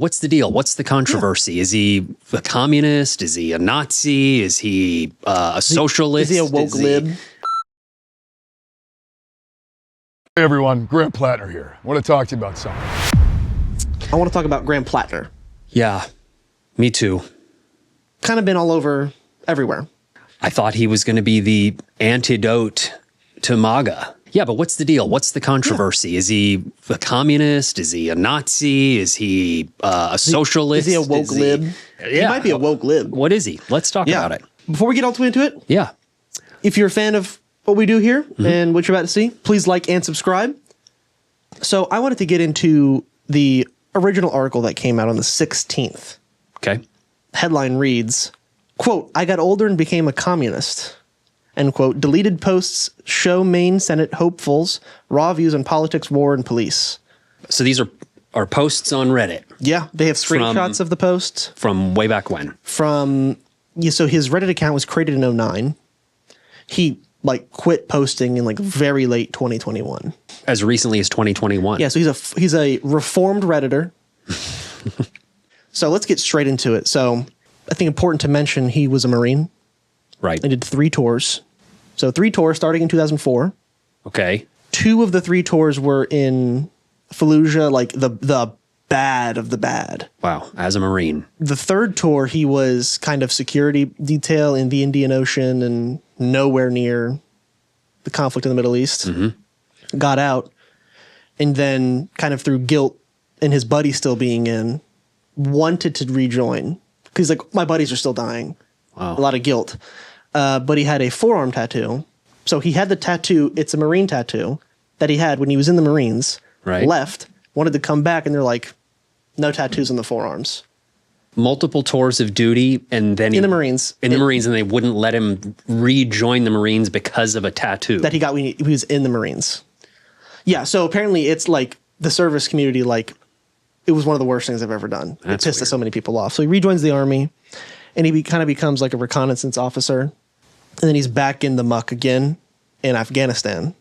What's the deal? What's the controversy? Yeah. Is he a communist? Is he a Nazi? Is he a socialist? Is he a woke lib? Hey everyone, Graham Platner here. I want to talk to you about something. I want to talk about Graham Platner. Yeah, me too. Kind of been all over everywhere. I thought he was going to be the antidote to MAGA. Yeah, but what's the deal? What's the controversy? Yeah. Is he a communist? Is he a Nazi? Is he a socialist? Is he a woke lib? He might be a woke lib. What is he? Let's talk about it. Before we get all the way into it, yeah. If you're a fan of what we do here and what you're about to see, please like and subscribe. So I wanted to get into the original article that came out on the 16th. Okay. Headline reads, quote, "I got older and became a communist." End quote. Deleted posts show Maine Senate hopefuls, raw views on politics, war, and police. So these are posts on Reddit. Yeah, they have screenshots of the posts. From way back when? So his Reddit account was created in 2009. He quit posting in very late 2021. As recently as 2021. Yeah, so he's a reformed Redditor. So let's get straight into it. So I think important to mention he was a Marine. Right. He did 3 tours. So 3 tours starting in 2004. Okay. 2 of the 3 tours were in Fallujah, the bad of the bad. Wow, as a Marine. The 3rd tour, he was kind of security detail in the Indian Ocean and nowhere near the conflict in the Middle East. Mm-hmm. Got out, and then kind of through guilt and his buddy still being in, wanted to rejoin. Because he's like, my buddies are still dying. Wow. A lot of guilt. But he had a forearm tattoo. So he had the tattoo. It's a Marine tattoo that he had when he was in the Marines. Right. Left, wanted to come back, and they're like, no tattoos on the forearms. Multiple tours of duty, and then in the Marines. In the Marines, and they wouldn't let him rejoin the Marines because of a tattoo that he got when he was in the Marines. Yeah, so apparently it's the service community, it was one of the worst things I've ever done. It pissed so many people off. So he rejoins the Army, and he kind of becomes a reconnaissance officer, and then he's back in the muck again in Afghanistan.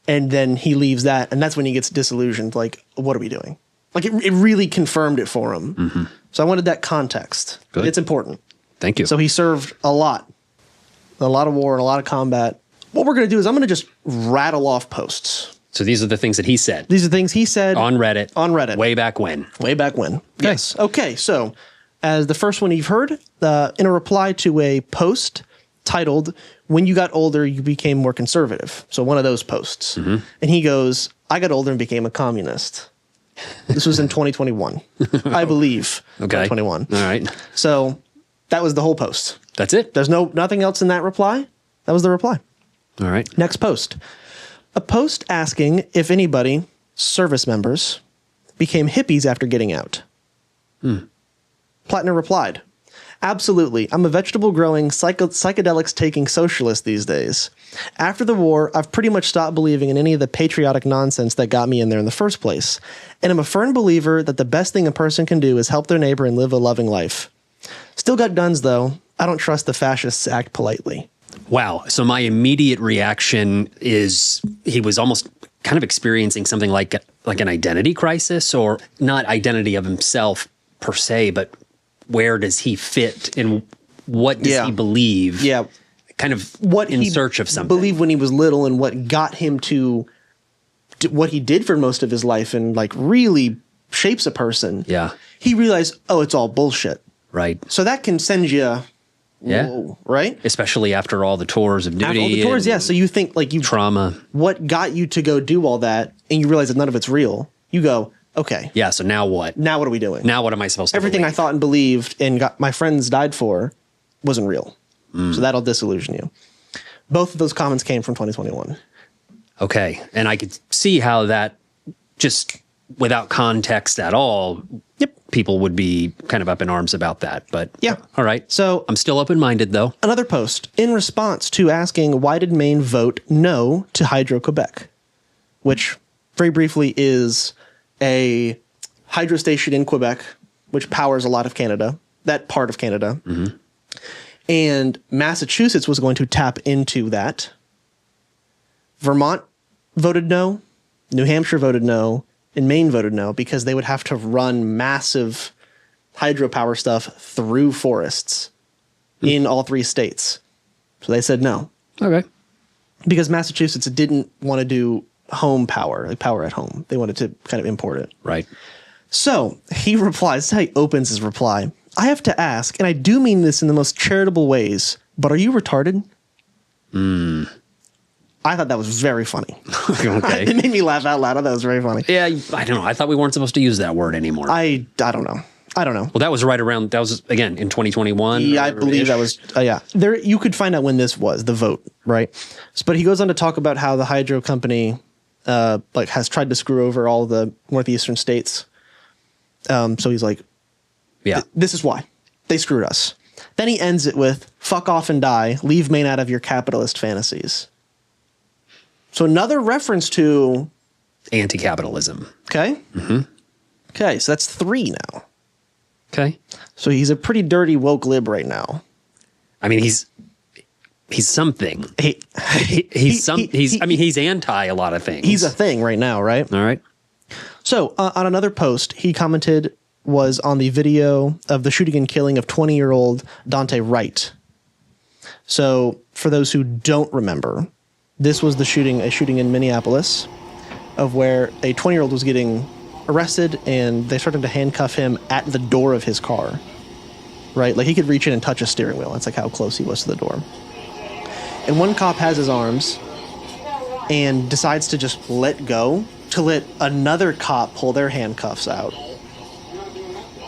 And then he leaves that, and that's when he gets disillusioned. What are we doing? It really confirmed it for him. Mm-hmm. So I wanted that context. Good. It's important. Thank you. So he served a lot of war and a lot of combat. What we're going to do is I'm going to just rattle off posts. So these are the things that he said. These are things he said on Reddit. On Reddit. Way back when. Way back when. Okay. Yes. Okay. So as the first one you've heard, in a reply to a post titled, "When you got older, you became more conservative." So one of those posts. Mm-hmm. And he goes, "I got older and became a communist." This was in 2021, I believe. Okay. 2021. All right. So that was the whole post. That's it? There's nothing else in that reply. That was the reply. All right. Next post. A post asking if anybody, service members, became hippies after getting out. Platner replied, "Absolutely. I'm a vegetable growing, psychedelics taking socialist these days. After the war, I've pretty much stopped believing in any of the patriotic nonsense that got me in there in the first place. And I'm a firm believer that the best thing a person can do is help their neighbor and live a loving life. Still got guns, though. I don't trust the fascists to act politely." Wow. So my immediate reaction is he was almost kind of experiencing something like an identity crisis, or not identity of himself per se, but where does he fit and what does he believe? Yeah. Kind of what in search of something. Believed when he was little, and what got him to what he did for most of his life and really shapes a person. Yeah. He realized, oh, it's all bullshit. Right. So that can send you, right? Especially after all the tours of duty. After all the tours, yeah. So you think trauma. What got you to go do all that, and you realize that none of it's real. You go, okay. Yeah, so now what? Now what are we doing? Now what am I supposed to Everything believe? I thought and believed and my friends died for wasn't real. So that'll disillusion you. Both of those comments came from 2021. Okay. And I could see how that, just without context at all, people would be kind of up in arms about that. But yeah. All right. So I'm still open-minded, though. Another post in response to asking, why did Maine vote no to Hydro-Quebec? Which, very briefly, is a hydro station in Quebec, which powers a lot of Canada, that part of Canada. Mm-hmm. And Massachusetts was going to tap into that. Vermont voted no. New Hampshire voted no. in Maine voted no because they would have to run massive hydropower stuff through forests in all 3 states. So they said no. Okay. Because Massachusetts didn't want to do home power, like power at home. They wanted to kind of import it. Right. So he replies, this is how he opens his reply. I have to ask, and I do mean this in the most charitable ways, but are you retarded? I thought that was very funny. Okay. It made me laugh out loud. I thought that was very funny. Yeah, I don't know. I thought we weren't supposed to use that word anymore. I don't know. Well, that was right around, that was, again, in 2021. Yeah, I believe that was, yeah. There, you could find out when this was, the vote, right? But he goes on to talk about how the hydro company has tried to screw over all the northeastern states. So he's like, yeah, this is why. They screwed us. Then he ends it with, fuck off and die, leave Maine out of your capitalist fantasies. So another reference to... anti-capitalism. Okay. Mm-hmm. Okay, so that's 3 now. Okay. So he's a pretty dirty woke lib right now. I mean, he's something. He's anti a lot of things. He's a thing right now, right? All right. So on another post, he commented was on the video of the shooting and killing of 20-year-old Dante Wright. So for those who don't remember, this was a shooting in Minneapolis of where a 20-year-old was getting arrested and they started to handcuff him at the door of his car, right? Like he could reach in and touch a steering wheel. That's like how close he was to the door. And one cop has his arms and decides to just let go to let another cop pull their handcuffs out.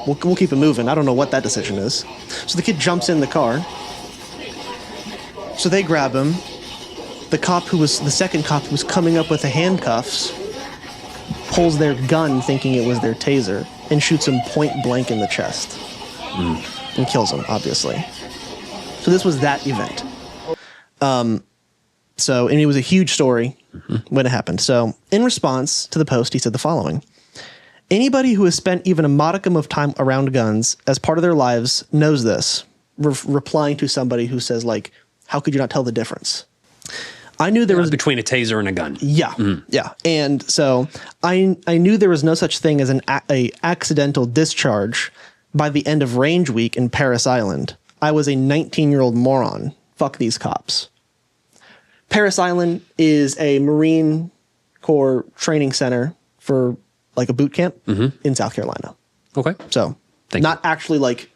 We'll keep it moving. I don't know what that decision is. So the kid jumps in the car. So they grab him. The second cop who was coming up with the handcuffs pulls their gun thinking it was their taser and shoots him point blank in the chest and kills him, obviously. So this was that event. And it was a huge story when it happened. So in response to the post, he said the following. Anybody who has spent even a modicum of time around guns as part of their lives knows this. Replying to somebody who says, like, how could you not tell the difference? I knew there was between a taser and a gun. Yeah, yeah. And so I knew there was no such thing as a accidental discharge by the end of range week in Parris Island. I was a 19-year-old moron. Fuck these cops. Parris Island is a Marine Corps training center for like a boot camp in South Carolina. Okay. So not actually like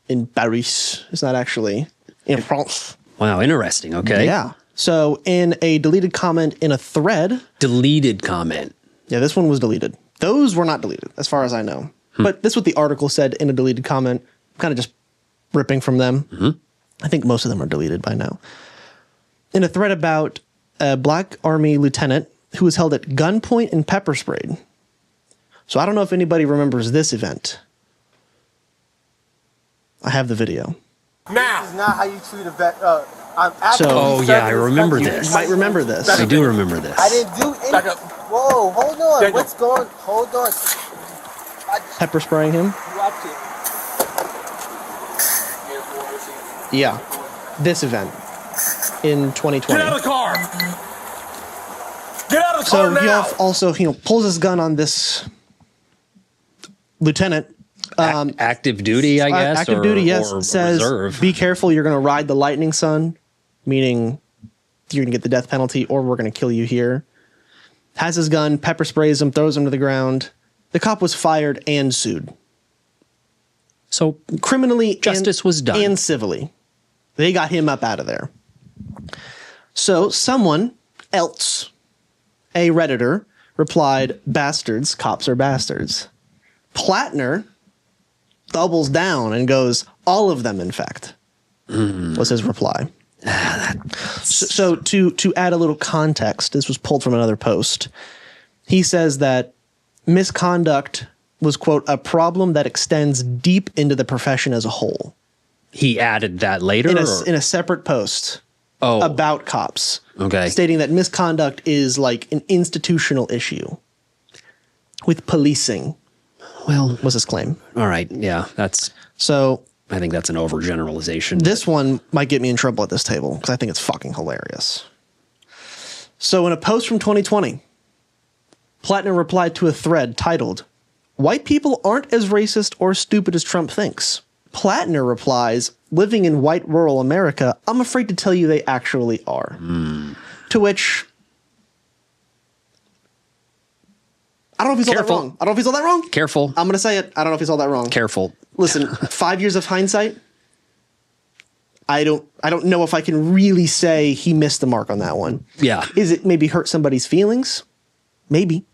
in Paris. It's not actually in France. Wow, interesting. Okay. Yeah. So in a deleted comment in a thread. Deleted comment. Yeah, this one was deleted. Those were not deleted, as far as I know. But this is what the article said in a deleted comment. I'm kind of just ripping from them. I think most of them are deleted by now. In a thread about a Black Army lieutenant who was held at gunpoint and pepper sprayed. So I don't know if anybody remembers this event. I have the video. Now, this is not how you treat a vet. I remember this. You might remember this. I do remember this. I didn't do anything. Back up. Whoa, hold on. What's going on? Hold on. Pepper spraying him? Watch it. Yeah. This event in 2020. Get out of the car. Get out of the car now. So he also pulls his gun on this lieutenant. Active duty, I guess. Active duty, yes. Or says, reserve. Be careful, you're going to ride the lightning sun, meaning you're going to get the death penalty or we're going to kill you here. Has his gun, pepper sprays him, throws him to the ground. The cop was fired and sued. So criminally, justice was done. And civilly. They got him up out of there. So someone else, a Redditor, replied, bastards, cops are bastards. Platner doubles down and goes, all of them, in fact, was his reply. So to add a little context, this was pulled from another post. He says that misconduct was, quote, a problem that extends deep into the profession as a whole. He added that later? In a separate post about cops. Okay. Stating that misconduct is like an institutional issue with policing. Well, was his claim. All right. Yeah, I think that's an overgeneralization. This one might get me in trouble at this table because I think it's fucking hilarious. So in a post from 2020, Platner replied to a thread titled, "White people aren't as racist or stupid as Trump thinks." Platner replies, "Living in white rural America, I'm afraid to tell you they actually are." To which, I don't know if he's all that Careful. wrong. I don't know if he's all that wrong. Careful. I'm going to say it. I don't know if he's all that wrong. Careful. Listen, 5 years of hindsight, I don't know if I can really say he missed the mark on that one. Yeah. Is it maybe hurt somebody's feelings? Maybe.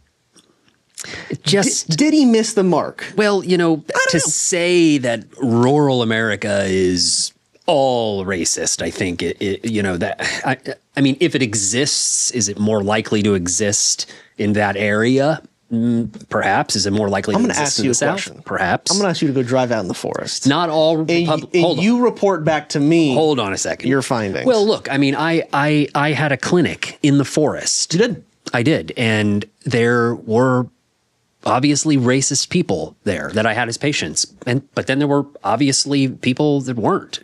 Just Did he miss the mark? well, to say that rural America is all racist, I think I mean, if it exists, is it more likely to exist in that area? Perhaps. Is it more likely to exist in the South? Question. Perhaps. I'm going to ask you to go drive out in the forest. Not all. And Hold on. you report back to me. Hold on a second. Your findings. Well, look. I mean, I had a clinic in the forest. You did? I did, and there were obviously racist people there that I had as patients, but then there were obviously people that weren't.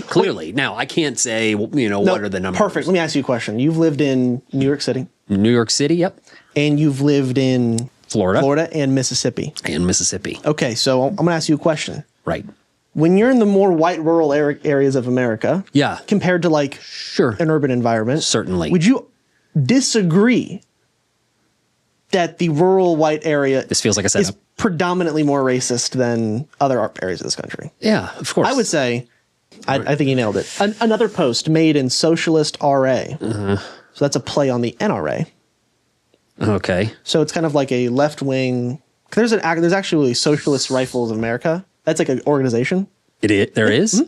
Clearly, now I can't say what are the numbers. Perfect. Let me ask you a question. You've lived in New York City. New York City, yep, And you've lived in Florida and Mississippi. and Mississippi, Okay, so I'm going to ask you a question. right? When you're in the more white rural areas of America, Yeah, compared to like sure, an urban environment, certainly. would you disagree that the rural white area This feels like a is setup. predominantly more racist than other areas of this country? Yeah, of course. I would say, I think he nailed it. Another post made in Socialist RA. So that's a play on the NRA. Okay. So it's kind of like a left wing. There's actually Socialist Rifles of America. That's like an organization. There is.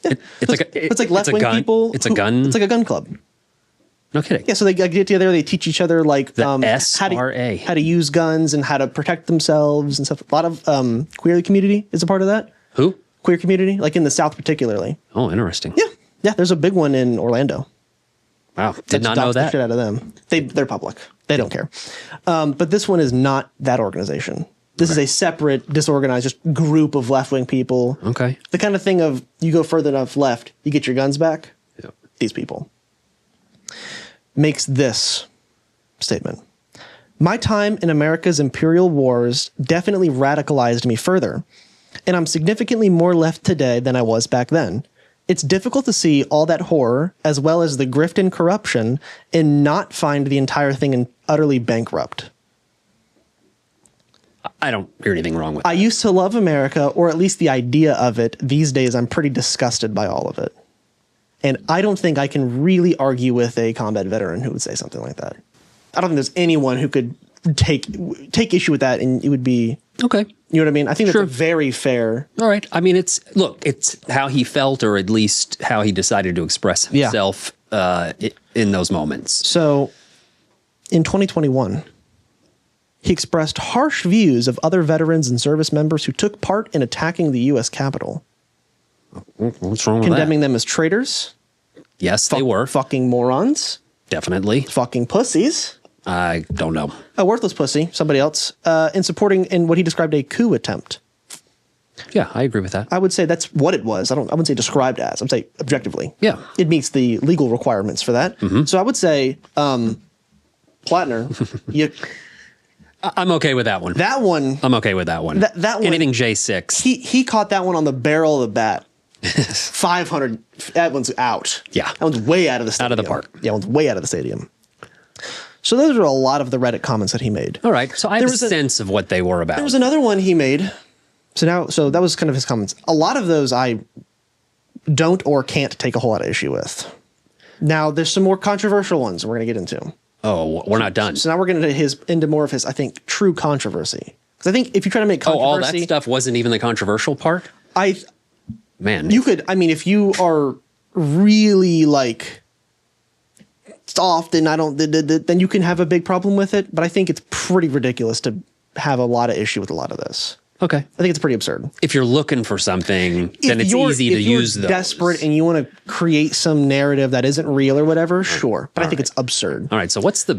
It's like left wing people. It's a gun. It's like a gun club. No kidding. Yeah, so they get together. They teach each other like The how SRA. to use guns and how to protect themselves and stuff. A lot of queer community is a part of that. Who? Queer community, like in the South particularly. Oh, interesting. Yeah. There's a big one in Orlando. Wow. Did not know Dox the that. shit out of them. They're public. They don't care. But this one is not that organization. This is a separate, disorganized, just group of left wing people. Okay. The kind of thing of you go further enough left, you get your guns back. Yeah. These people. Makes this statement. My time in America's imperial wars definitely radicalized me further, and I'm significantly more left today than I was back then. It's difficult to see all that horror, as well as the grift and corruption, and not find the entire thing utterly bankrupt. I don't hear anything wrong with I that. used to love America, or at least the idea of it. These days, I'm pretty disgusted by all of it. And I don't think I can really argue with a combat veteran who would say something like that. I don't think there's anyone who could take issue with that, and it would be Okay. You know what I mean? I think Sure. that's a very fair. All right. I mean, it's how he felt, or at least how he decided to express himself in those moments. So, in 2021, he expressed harsh views of other veterans and service members who took part in attacking the U.S. Capitol, What's wrong with condemning that? them as traitors, Yes, they were. fucking morons, Definitely. fucking pussies, I don't know. a worthless pussy, somebody else, in supporting in what he described a coup attempt. Yeah, I agree with that. I would say that's what it was. I wouldn't say described as. I'm saying objectively. Yeah. It meets the legal requirements for that. So I would say, Platner, I'm okay with that one. that one, I'm okay with that one. That one- Anything J6. he caught that one on the barrel of the bat. 500. That one's out. Yeah. That one's way out of the stadium. Out of the park. Yeah, that one's way out of the stadium. So those are a lot of the Reddit comments that he made. All right. So I have There a was a- sense of what they were about. There was another one he made. So that was kind of his comments. A lot of those I don't or can't take a whole lot of issue with. Now there's some more controversial ones we're going to get into. Oh, we're not done. So now we're getting into more of his, I think, true controversy. Because I think if you try to make controversy, all that stuff wasn't even the controversial part? Man. if you are really like soft and then you can have a big problem with it. But I think it's pretty ridiculous to have a lot of issue with a lot of this. Okay. I think it's pretty absurd. If you're looking for something, then it's you're- easy to if you're use those. desperate and you want to create some narrative that isn't real or whatever, sure. But I think it's absurd. All right. So what's the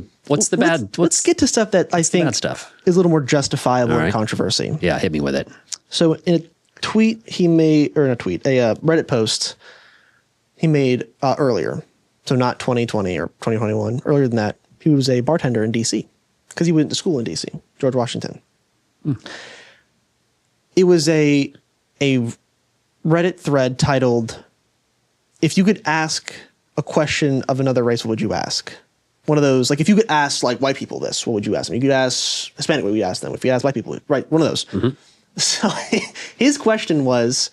bad? Let's get to stuff that I think bad stuff? is a little more justifiable All in right. controversy. Yeah, hit me with it. So in a tweet he made, or in a tweet, a Reddit post he made earlier, so not 2020 or 2021, earlier than that, he was a bartender in DC, because he went to school in D.C., George Washington. It was a Reddit thread titled, "If you could ask a question of another race, what would you ask?" One of those, like, if you could ask, like, white people this, what would you ask them? You could ask Hispanic, what would you ask them? If you ask white people, right, one of those. So his question was,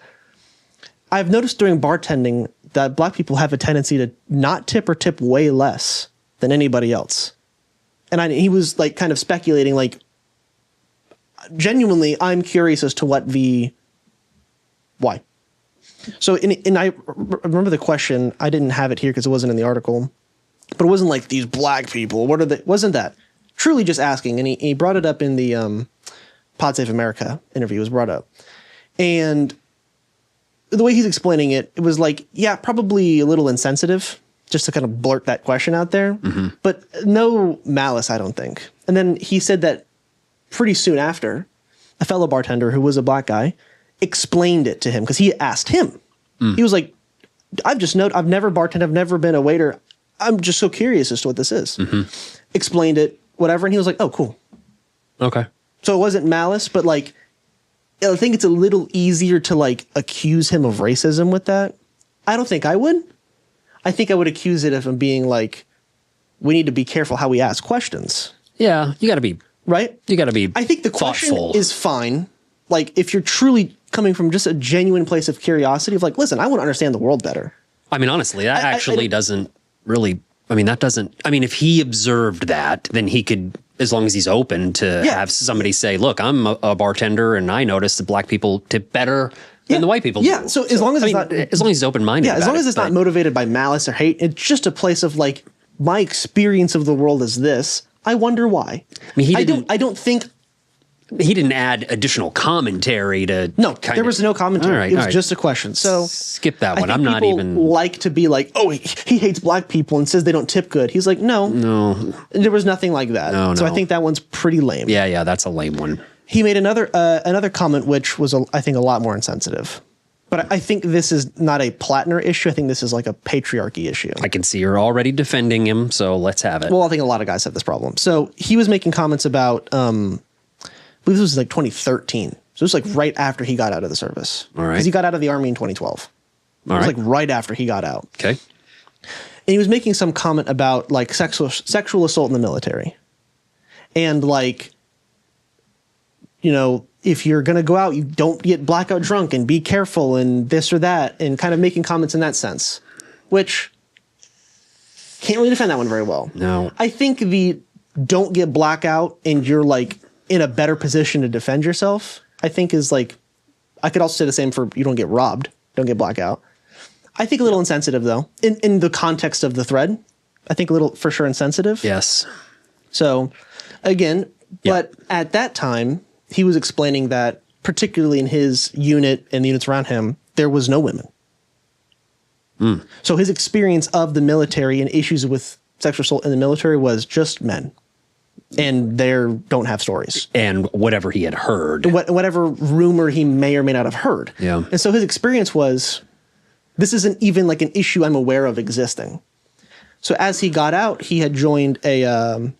I've noticed during bartending that black people have a tendency to not tip or tip way less than anybody else. And he was, like, kind of speculating, like, genuinely, I'm curious as to why. So, and I remember the question, I didn't have it here because it wasn't in the article, but it wasn't like, these black people, what are they, wasn't that. Truly just asking, and he brought it up in the Pod Save America interview, was brought up. And the way he's explaining it, it was like, yeah, probably a little insensitive just to kind of blurt that question out there, but no malice, I don't think. And then he said that pretty soon after, a fellow bartender who was a black guy explained it to him because he asked him. He was like, I've never bartended, I've never been a waiter. I'm just so curious as to what this is. Explained it, whatever, and he was like, oh, cool. Okay. So it wasn't malice, but, like, I think it's a little easier to, like, accuse him of racism with that. I don't think I would. I think I would accuse it of him being like, we need to be careful how we ask questions. Yeah, you got to be right. You got to be. I think the question thoughtful. Is fine. Like, if you're truly coming from just a genuine place of curiosity, of like, listen, I want to understand the world better. I mean, honestly, that actually doesn't really. I mean, that doesn't. I mean, if he observed that, then he could, as long as he's open to have somebody say, "Look, I'm a bartender, and I noticed that black people tip better than the white people do." Yeah. So as long as he's open-minded. Yeah, as long as it's not motivated by malice or hate, it's just a place of, like, my experience of the world is this. I wonder why. I mean, I don't think he didn't add additional commentary to. No, there was no commentary. All right, it was just a question. So skip that one. I think I'm not people even like to be like, oh, he hates black people and says they don't tip good. He's like, no, there was nothing like that. So I think that one's pretty lame. Yeah, that's a lame one. He made another comment which was, I think, a lot more insensitive. But I think this is not a Platner issue. I think this is like a patriarchy issue. I can see you're already defending him, so let's have it. Well, I think a lot of guys have this problem. So he was making comments about, I believe this was like 2013. So it was like right after he got out of the service. All right. Because he got out of the Army in 2012. It was like right after he got out. Okay. And he was making some comment about, like, sexual assault in the military. And, like, you know, if you're going to go out, you don't get blackout drunk and be careful and this or that, and kind of making comments in that sense, which can't really defend that one very well. No. I think the don't get blackout and you're, like, in a better position to defend yourself, I think is, like, I could also say the same for you don't get robbed, don't get blackout. I think a little insensitive, though, in the context of the thread. I think a little, for sure, insensitive. Yes. So, again, but at that time, he was explaining that, particularly in his unit and the units around him, there was no women. So his experience of the military and issues with sexual assault in the military was just men. And they don't have stories. And whatever he had heard. Whatever rumor he may or may not have heard. Yeah. And so his experience was, this isn't even like an issue I'm aware of existing. So as he got out, he had joined a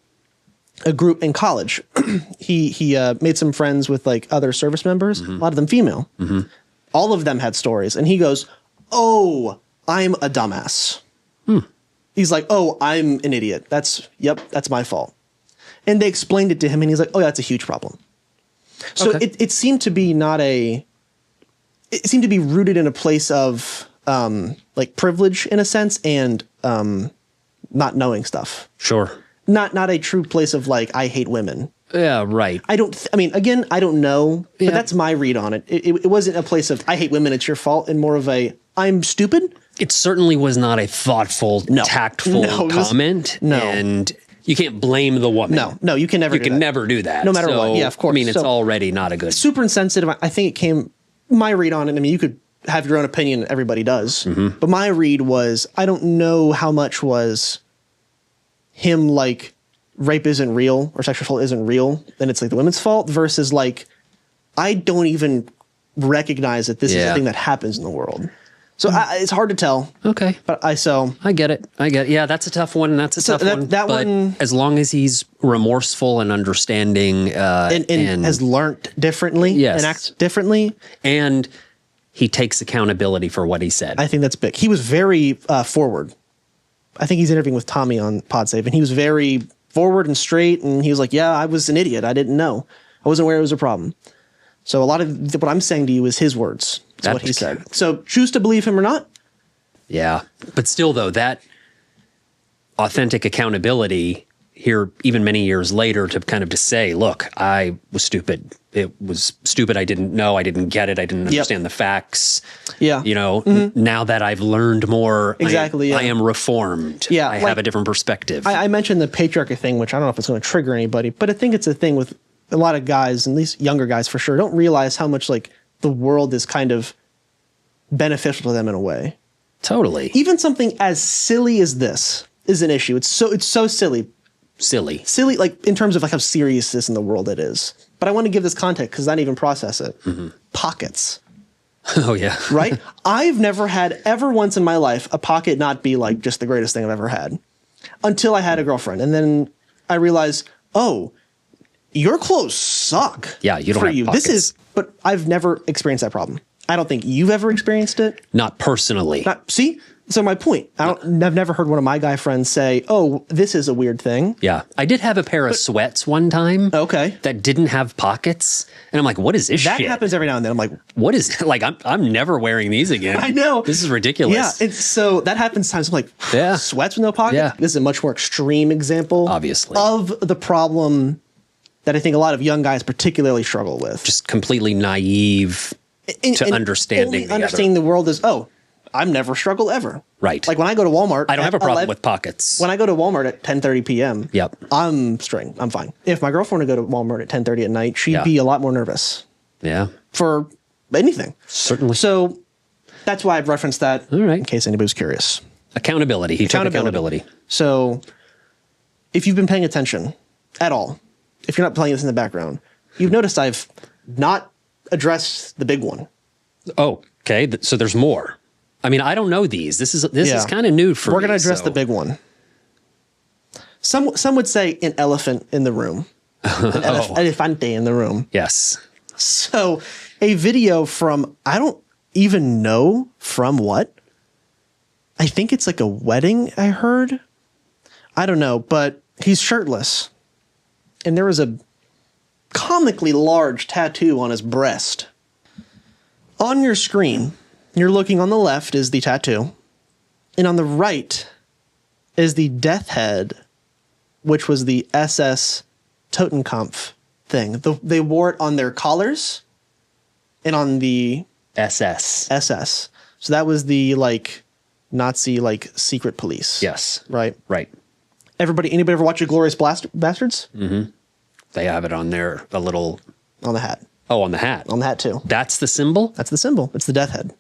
group in college. he made some friends with, like, other service members, a lot of them female. All of them had stories. And he goes, oh, I'm a dumbass. He's like, oh, I'm an idiot. That's my fault. And they explained it to him, and he's like, oh, that's a huge problem. So it seemed to be it seemed to be rooted in a place of, like, privilege in a sense, and not knowing stuff. Sure. Not a true place of, like, I hate women. Yeah, right. I mean, again, I don't know, but that's my read on it. It wasn't a place of, I hate women, it's your fault, and more of a, I'm stupid. It certainly was not a thoughtful, tactful comment. And you can't blame the woman. No, you can never do that. Never do that. No matter what. Yeah, of course. I mean, it's already not a good. Super insensitive. I think it came, my read on it, I mean, you could have your own opinion, everybody does. But my read was, I don't know how much was him, like, rape isn't real or sexual assault isn't real, then it's, like, the women's fault, versus, like, I don't even recognize that this is a thing that happens in the world. So it's hard to tell. Okay. But I get it. Yeah, that's a tough one. That's a tough one. That but one, as long as he's remorseful and understanding, and has learned differently, yes, and acts differently, and he takes accountability for what he said. I think that's big. He was very forward. I think he's interviewing with Tommy on PodSave, and he was very forward and straight. And he was like, "Yeah, I was an idiot. I didn't know. I wasn't aware it was a problem." So a lot of what I'm saying to you is his words. That's what he said. So choose to believe him or not. Yeah. But still, though, that authentic accountability here, even many years later, to kind of to say, look, I was stupid. It was stupid. I didn't know. I didn't get it. I didn't understand the facts. Yeah. You know, now that I've learned more, exactly, I am reformed. Yeah. I have a different perspective. I mentioned the patriarchy thing, which I don't know if it's going to trigger anybody, but I think it's a thing with a lot of guys, and at least younger guys for sure, don't realize how much like the world is kind of beneficial to them in a way. Totally. Even something as silly as this is an issue. It's so silly. Silly, like in terms of like how serious this in the world it is. But I want to give this context because I didn't even process it. Pockets. Oh, yeah. Right? I've never had ever once in my life a pocket not be like just the greatest thing I've ever had until I had a girlfriend. And then I realized, oh, your clothes suck. Yeah, you don't have pockets. But I've never experienced that problem. I don't think you've ever experienced it. Not personally. See? So my point, I've never heard one of my guy friends say, oh, this is a weird thing. Yeah. I did have a pair of sweats one time. Okay. That didn't have pockets. And I'm like, what is this shit? That happens every now and then. I'm like, what is, like, I'm never wearing these again. I know. This is ridiculous. Yeah. And so that happens times. I'm like, sweats with no pockets? Yeah. This is a much more extreme example. Obviously. Of the problem that I think a lot of young guys particularly struggle with. Just completely naive to understanding the world is, I'm never struggle ever. Right. Like when I go to Walmart. I don't have a problem with pockets. When I go to Walmart at 10:30 p.m. Yep. I'm straight. I'm fine. If my girlfriend would go to Walmart at 10:30 at night, she'd be a lot more nervous. Yeah. For anything. Certainly. So that's why I've referenced that. All right. In case anybody's curious. Accountability. He took accountability. So if you've been paying attention at all, if you're not playing this in the background, you've noticed I've not addressed the big one. Oh, okay. So there's more. I mean, I don't know these. This is kind of new for me. We're going to address the big one. Some would say an elephant in the room. An elefante in the room. Yes. So a video from, I don't even know from what. I think it's like a wedding, I heard. I don't know, but he's shirtless. And there was a comically large tattoo on his breast. On your screen, you're looking on the left is the tattoo. And on the right is the death head, which was the SS Totenkampf thing. They wore it on their collars and on the SS. So that was the like Nazi like secret police. Yes. Right. Anybody ever watch Glorious Bastards? Mm-hmm. They have it on there, a little... On the hat. Oh, on the hat. On the hat, too. That's the symbol? That's the symbol. It's the death head.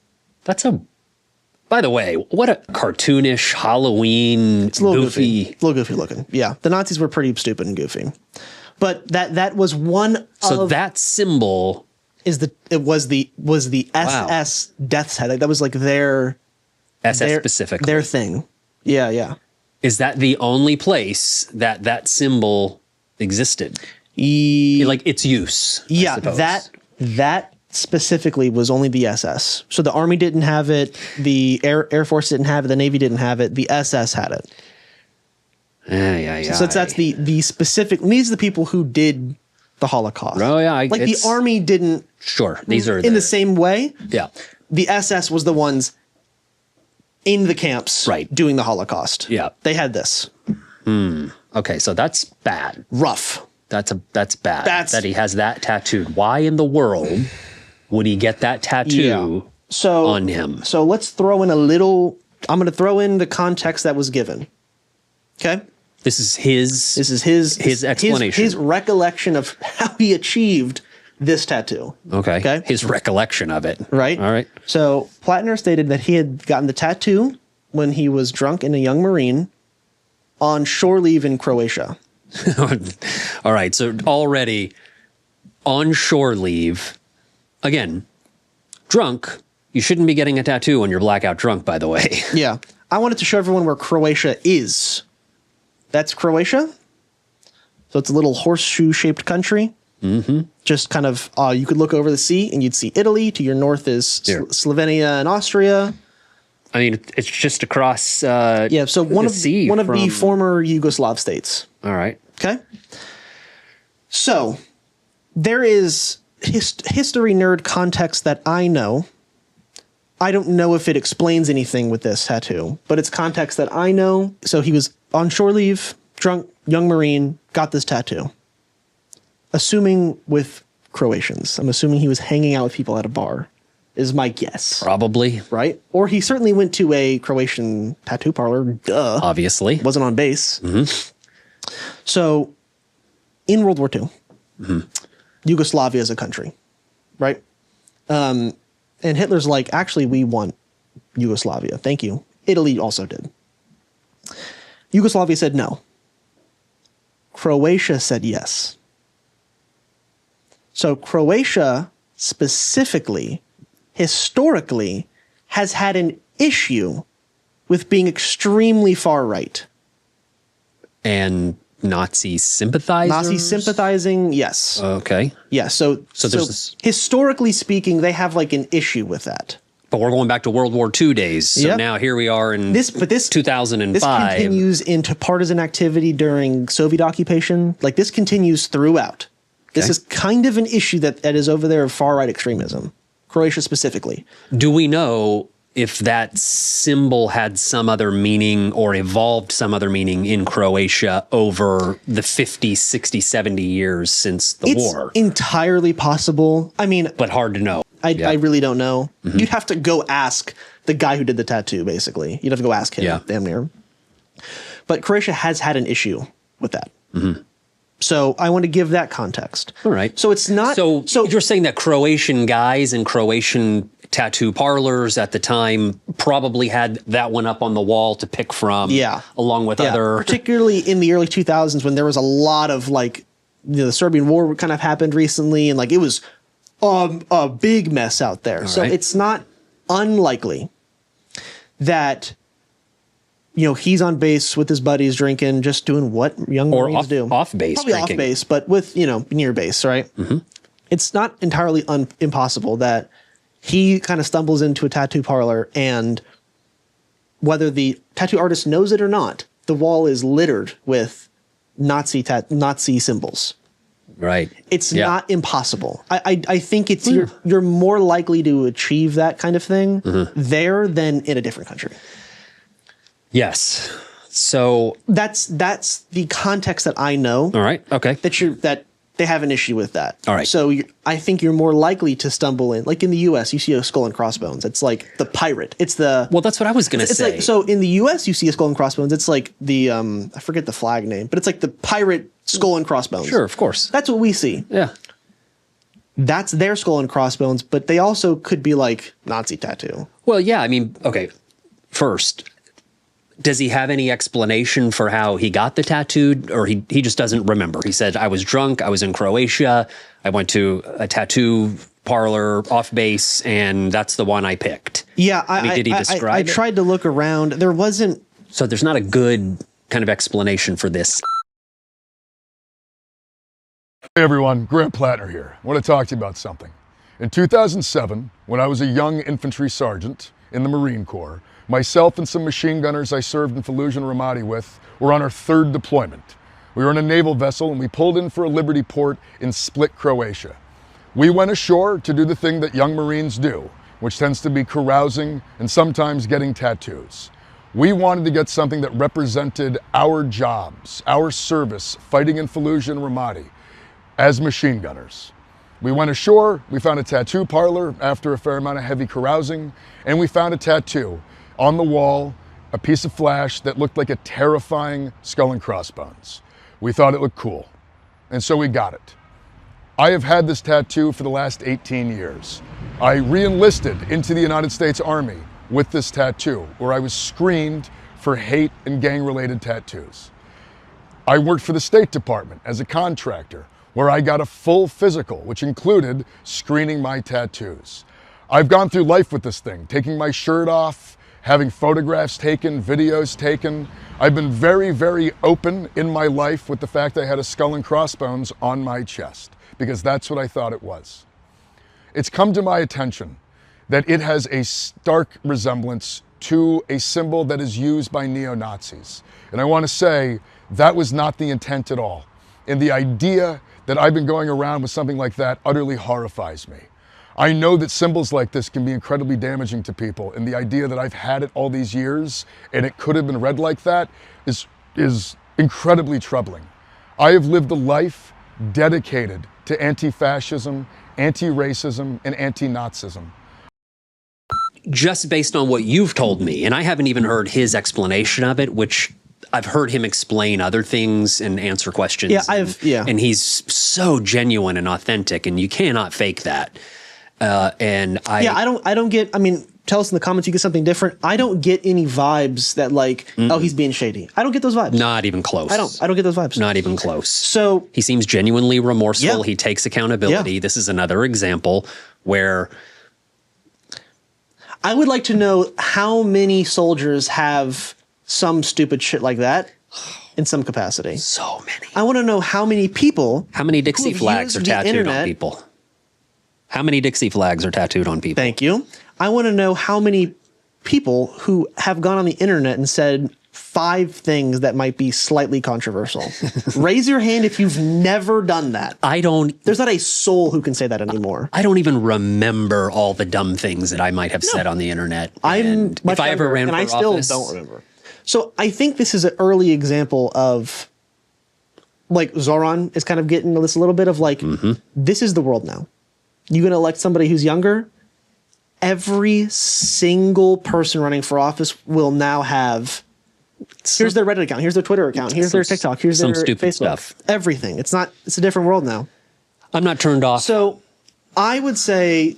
By the way, what a cartoonish Halloween, it's a little goofy. It's a little goofy looking. Yeah. The Nazis were pretty stupid and goofy. But that was one So that symbol... was the SS death's head. Like, that was like their... SS specifically. Their thing. Yeah. Is that the only place that symbol existed? Like its use. Yeah, that specifically was only the SS. So the Army didn't have it, the Air Force didn't have it, the Navy didn't have it, the SS had it. Yeah. So that's the specific. These are the people who did the Holocaust. Oh yeah, like the Army didn't. Sure, these are in the same way. Yeah, the SS was the ones in the camps, doing the Holocaust. Yeah, they had this. Okay, so that's bad. Rough. That's bad. That he has that tattooed. Why in the world would he get that tattoo on him? So let's throw in a little. I'm going to throw in the context that was given. Okay. This is his explanation. His recollection of how he achieved this tattoo. Okay. His recollection of it. Right. All right. So Platner stated that he had gotten the tattoo when he was drunk and a young Marine on shore leave in Croatia. All right. So already on shore leave, again, drunk, You shouldn't be getting a tattoo when you're blackout drunk, by the way. Yeah. I wanted to show everyone where Croatia is. That's Croatia. So it's a little horseshoe-shaped country. Mm-hmm. Just kind of, you could look over the sea and you'd see Italy. To your north is Slovenia and Austria. I mean, it's just across so one of the former Yugoslav states. All right. Okay. So there is history nerd context that I know. I don't know if it explains anything with this tattoo, but it's context that I know. So he was on shore leave, drunk, young Marine, got this tattoo. Assuming with Croatians. I'm assuming he was hanging out with people at a bar, is my guess. Probably. Right? Or he certainly went to a Croatian tattoo parlor. Duh. Obviously. Wasn't on base. Mm-hmm. So, in World War II, Yugoslavia is a country, right? And Hitler's like, actually, we want Yugoslavia. Thank you. Italy also did. Yugoslavia said no. Croatia said yes. So Croatia specifically, historically, has had an issue with being extremely far right. And Nazi sympathizers? Nazi sympathizing, yes. Okay. Yeah, so historically speaking, they have like an issue with that. But we're going back to World War II days. So now here we are in 2005. This continues into partisan activity during Soviet occupation. Like this continues throughout. Okay. This is kind of an issue that is over there of far-right extremism. Croatia specifically. Do we know if that symbol had some other meaning or evolved some other meaning in Croatia over the 50, 60, 70 years since the war? It's entirely possible. I mean... But hard to know. I really don't know. Mm-hmm. You'd have to go ask the guy who did the tattoo, basically. You'd have to go ask him, damn near. But Croatia has had an issue with that. Mm-hmm. So I want to give that context. All right. So it's not... So you're saying that Croatian guys and Croatian tattoo parlors at the time probably had that one up on the wall to pick from, along with other... Particularly in the early 2000s when there was a lot of, like, the Serbian war kind of happened recently, and, like, it was a big mess out there. So it's not unlikely that... You know, he's on base with his buddies drinking, just doing what young Marines do. Off base Probably drinking. Off base, but with, near base, right? Mm-hmm. It's not entirely impossible that he kind of stumbles into a tattoo parlor, and whether the tattoo artist knows it or not, the wall is littered with Nazi symbols. Right. It's not impossible. I think it's you're more likely to achieve that kind of thing there than in a different country. Yes. So that's the context that I know. All right. Okay. That they have an issue with that. All right. So I think you're more likely to stumble in, like in the U.S., you see a skull and crossbones. It's like the pirate. It's the that's what I was going to say. Like, so in the U.S., you see a skull and crossbones. It's like the I forget the flag name, but it's like the pirate skull and crossbones. Sure, of course. That's what we see. Yeah. That's their skull and crossbones, but they also could be like Nazi tattoo. Well, yeah. I mean, okay. First, does he have any explanation for how he got the tattooed, or he just doesn't remember? He said, I was drunk, I was in Croatia, I went to a tattoo parlor off base, and that's the one I picked. Yeah, did he describe I tried to look around. There wasn't... So there's not a good kind of explanation for this. Hey everyone, Graham Platner here. I want to talk to you about something. In 2007, when I was a young infantry sergeant in the Marine Corps, myself and some machine gunners I served in Fallujah and Ramadi with were on our third deployment. We were in a naval vessel and we pulled in for a Liberty port in Split, Croatia. We went ashore to do the thing that young Marines do, which tends to be carousing and sometimes getting tattoos. We wanted to get something that represented our jobs, our service, fighting in Fallujah and Ramadi as machine gunners. We went ashore, we found a tattoo parlor after a fair amount of heavy carousing, and we found a tattoo on the wall, a piece of flash that looked like a terrifying skull and crossbones. We thought it looked cool, and so we got it. I have had this tattoo for the last 18 years. I re-enlisted into the United States Army with this tattoo, where I was screened for hate and gang-related tattoos. I worked for the State Department as a contractor, where I got a full physical, which included screening my tattoos. I've gone through life with this thing, taking my shirt off, having photographs taken, videos taken. I've been very, very open in my life with the fact I had a skull and crossbones on my chest, because that's what I thought it was. It's come to my attention that it has a stark resemblance to a symbol that is used by neo-Nazis. And I want to say that was not the intent at all. And the idea that I've been going around with something like that utterly horrifies me. I know that symbols like this can be incredibly damaging to people, and the idea that I've had it all these years and it could have been read like that is incredibly troubling. I have lived a life dedicated to anti-fascism, anti-racism, and anti-Nazism. Just based on what you've told me, and I haven't even heard his explanation of it, which I've heard him explain other things and answer questions. Yeah, and he's so genuine and authentic, and you cannot fake that. I don't get, I mean, tell us in the comments you get something different. I don't get any vibes that like, oh, he's being shady. I don't get those vibes. Not even close. I don't get those vibes. Not even close. So he seems genuinely remorseful. Yeah. He takes accountability. Yeah. This is another example where I would like to know how many soldiers have some stupid shit like that in some capacity. so many. I want to know how many people. How many Dixie who have flags are used the tattooed on internet- people? How many Dixie flags are tattooed on people? Thank you. I want to know how many people who have gone on the internet and said 5 things that might be slightly controversial. Raise your hand if you've never done that. There's not a soul who can say that anymore. I don't even remember all the dumb things that I might have said on the internet. And if I ever ran for office, I still don't remember. So I think this is an early example of, like, Zoran is kind of getting this a little bit of like, this is the world now. You're going to elect somebody who's younger. Every single person running for office will now have, here's their Reddit account, here's their Twitter account, here's their TikTok, here's their stupid Facebook. stuff. Everything. It's a different world now. I'm not turned off. So I would say,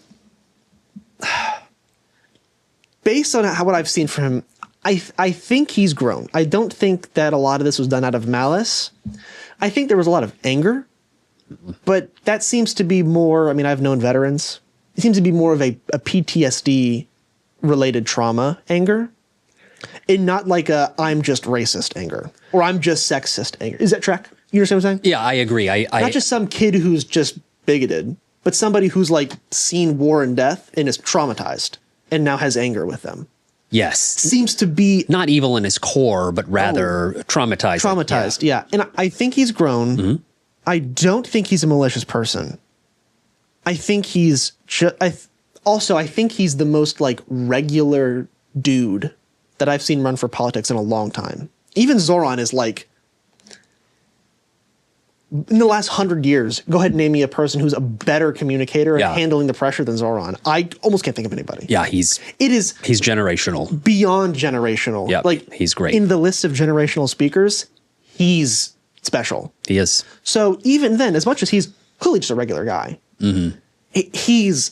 based on what I've seen from him, I think he's grown. I don't think that a lot of this was done out of malice. I think there was a lot of anger, but that seems to be more, I mean, I've known veterans. It seems to be more of a PTSD related trauma anger, and not like a I'm just racist anger or I'm just sexist anger. Is that track? You understand what I'm saying? Yeah, I agree. Not just some kid who's just bigoted, but somebody who's like seen war and death and is traumatized and now has anger with them. Yes. Seems to be Not evil in his core, but rather traumatized. traumatized. Yeah. And I think he's grown. I don't think he's a malicious person. I think he's I think he's the most like regular dude that I've seen run for politics in a long time. Even Zoran is like, in the last 100 years, go ahead and name me a person who's a better communicator and handling the pressure than Zoran. I almost can't think of anybody. Yeah, he's generational. Beyond generational. Yeah, like he's great. In the list of generational speakers, he's special. He is. So even then, as much as he's clearly just a regular guy, it's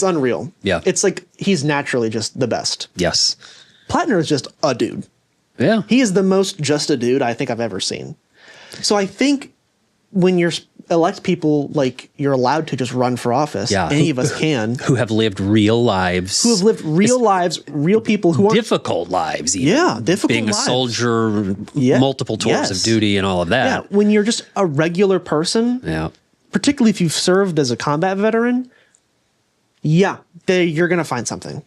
unreal. Yeah. It's like he's naturally just the best. Yes. Platner is just a dude. Yeah. He is the most just a dude I think I've ever seen. So I think when you're elect people, like, you're allowed to just run for office. Yeah. Any of us can. Who have lived real lives. Who have lived real lives, real people who are difficult lives. Even. Yeah, difficult Being lives. a soldier, multiple tours of duty and all of that. Yeah, when you're just a regular person, particularly if you've served as a combat veteran, you're going to find something.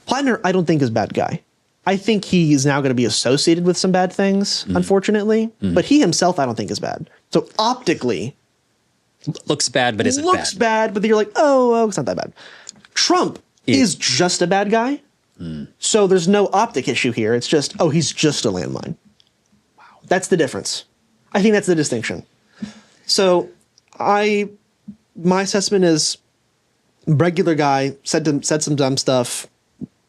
Platner, I don't think is a bad guy. I think he's now going to be associated with some bad things, unfortunately. But he himself, I don't think is bad. So optically, looks bad, but isn't looks bad. But you're like, oh, it's not that bad. Trump is just a bad guy. So there's no optic issue here. It's just, he's just a landmine. Wow, that's the difference. I think that's the distinction. So my assessment is, regular guy said some dumb stuff,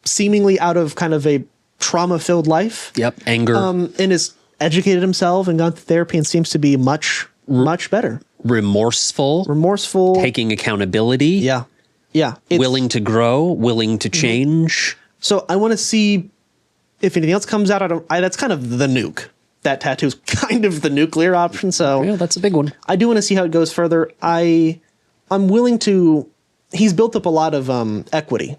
seemingly out of kind of a trauma-filled life. Yep, anger. And has educated himself and gone through therapy and seems to be much better. Remorseful. Taking accountability. Yeah. Willing to grow, willing to change. So I want to see if anything else comes out. That's kind of the nuke. That tattoo is kind of the nuclear option. So yeah, that's a big one. I do want to see how it goes further. I'm willing to he's built up a lot of equity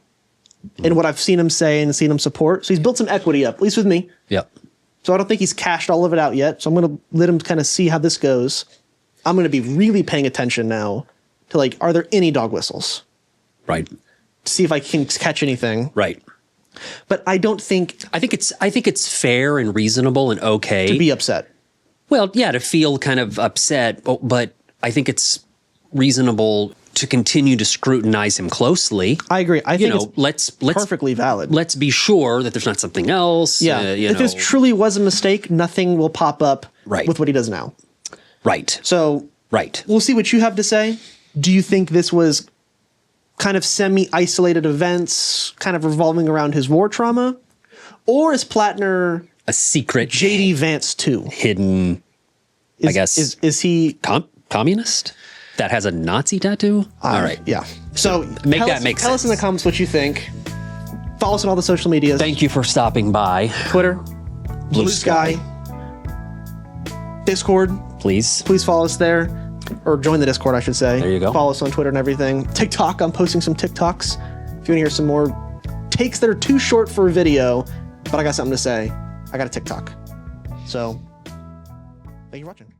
in what I've seen him say and seen him support. So he's built some equity up, at least with me. Yep. So I don't think he's cashed all of it out yet. So I'm going to let him kind of see how this goes. I'm going to be really paying attention now to like, are there any dog whistles? Right. See if I can catch anything. Right. But I don't think I think it's fair and reasonable and okay to be upset. Well, yeah, to feel kind of upset, but I think it's reasonable to continue to scrutinize him closely. I agree. I think it's let's perfectly valid. Let's be sure that there's not something else. Yeah. If this truly was a mistake, nothing will pop up with what he does now. Right. So we'll see what you have to say. Do you think this was kind of semi-isolated events, kind of revolving around his war trauma? Or is Platner a secret J.D. Vance too? Hidden, I guess. Is he communist that has a Nazi tattoo? All right. Yeah. So make sense. Tell us in the comments what you think. Follow us on all the social medias. Thank you for stopping by. Twitter, Blue Sky, Discord. Please follow us there. Or join the Discord, I should say. There you go. Follow us on Twitter and everything. TikTok, I'm posting some TikToks. If you want to hear some more takes that are too short for a video, but I got something to say, I got a TikTok. So, thank you for watching.